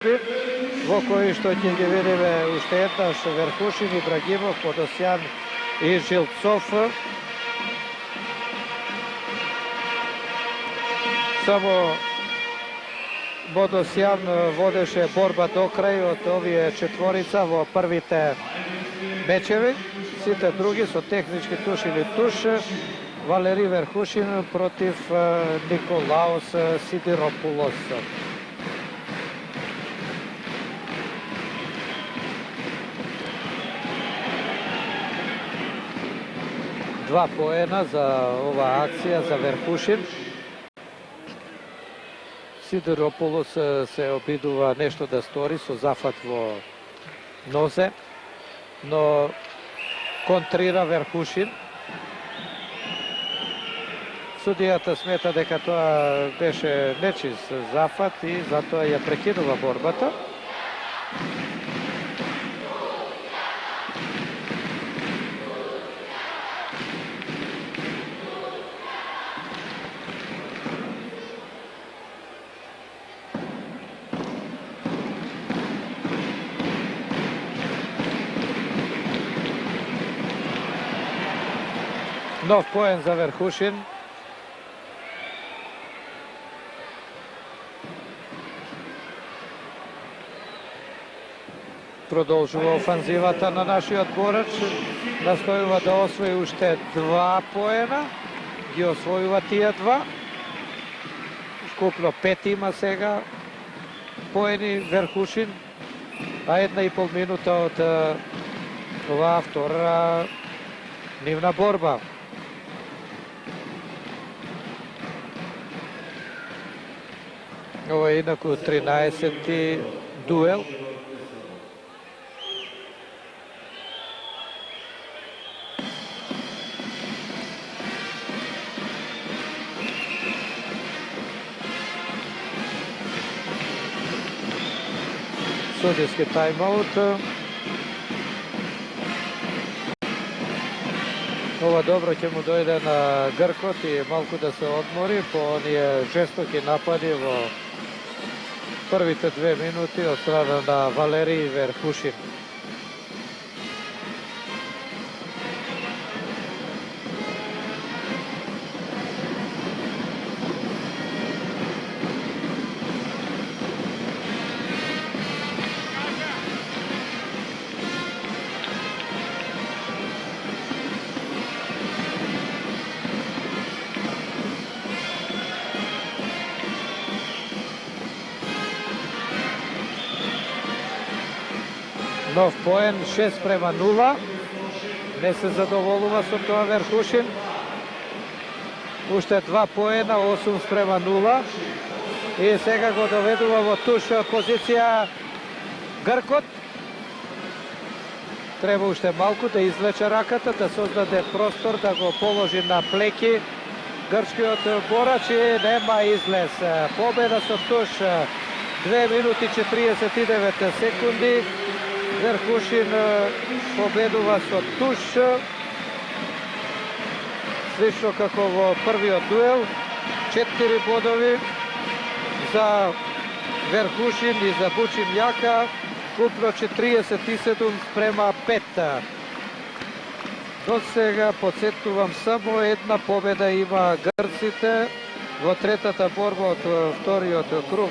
во кои што ќе ги видиме уште еднаш Верхушин, Ибрагимов, Бодосјан и Жилцов. Само Бодосјан водеше борба до крај од овие четворица во првите мечеви. Сите други со технички туш или туш. Валери Верхушин против Николаос Сидиропулос. Два поена за оваа акција за Верхушин. Сидиропулос се обидува нешто да стори со зафат во нозе, но контрира Верхушин. Судијата смета дека тоа беше нечист зафат и затоа ја прекинува борбата. Нов поен за Верхушин. Продолжува офанзивата на нашиот борач. Настојува да освои уште два поена. Ги освојува тие два. Скупно 5 има сега поени Верхушин. А 1,5 минута од оваа втора нивна борба. Ова е инаку 13-ти дуел. Судиски тайм-аут. Ова добро ќе му дојде на Гркот и малку да се одмори по оние жестоки напади во првите 2 минути од страна на Валери Верхушин. Нов поен, 6:0. Не се задоволува со тоа Верхушин. Уште 2 поена, 8:0. И сега го доведува во туш позиција Гркот. Треба уште малку да извлече раката, да создаде простор, да го положи на плеки грчкиот борач и нема излез. Победа со туш, 2 минути 49 секунди. Верхушин победува со туш, слично како во првиот дуел. 4 бодови за Верхушин и за Бучимљака, купно 47:5. До сега, подсетувам, само една победа има грците во третата борба од вториот круг.